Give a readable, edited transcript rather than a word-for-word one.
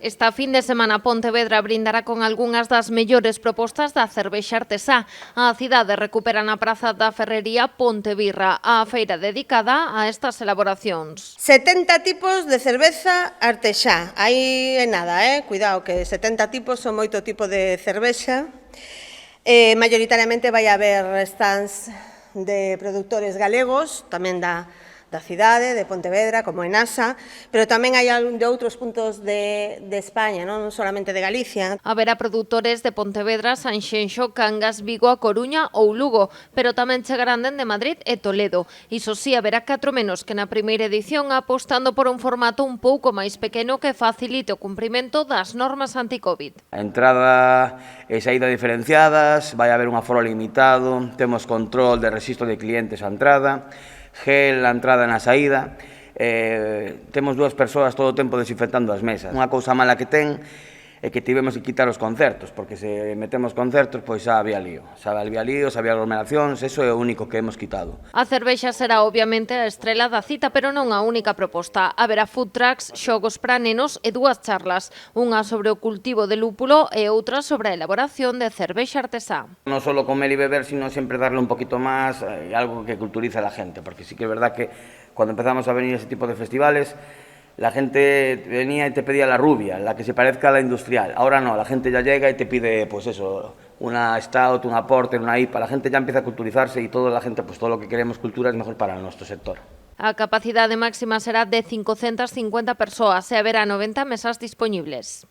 Esta fin de semana Pontevedra brindará con algunhas das mellores propostas da cervexa artesá. A cidade recupera na Praza da Ferrería Pontebirra, a feira dedicada a estas elaboracións. 70 tipos de cerveza artesá. Aí é nada, cuidado, que 70 tipos son moito tipo de cervexa. Mayoritariamente vai haber stands de produtores galegos, tamén da cidade, de Pontevedra, como en Asa, pero tamén hai de outros puntos de España, non solamente de Galicia. Haberá produtores de Pontevedra, Sanxenxo, Cangas, Vigo, A Coruña ou Lugo, pero tamén chegarán dende Madrid e Toledo. Iso sí, haberá 4 menos que na primeira edición, apostando por un formato un pouco máis pequeno que facilite o cumprimento das normas anti-Covid. A entrada e saída diferenciadas, vai haber un aforo limitado, temos control de rexistro de clientes á entrada, gel a entrada e na saída, temos 2 persoas todo o tempo desinfectando as mesas. Unha cousa mala que ten é que tivemos que quitar os concertos, porque se metemos concertos, pois xa había lío. Xa había líos, había aglomeracións, eso é o único que hemos quitado. A cervexa será obviamente a estrela da cita, pero non a única proposta. Haberá food trucks, xogos para nenos e 2 charlas, unha sobre o cultivo de lúpulo e outra sobre a elaboración de cervexa artesá. Non só comer e beber, sino sempre darle un poquito máis, algo que culturice a la gente, porque sí que é verdad que cuando empezamos a venir ese tipo de festivales, la gente venía y te pedía la rubia, la que se parezca a la industrial. Ahora no, la gente ya llega y te pide, pues eso, una stout, una porter, una IPA. La gente ya empieza a culturizarse y toda la gente, pues todo lo que queremos cultura es mejor para nuestro sector. A capacidade máxima será de 550 persoas e haberá 90 mesas dispoñibles.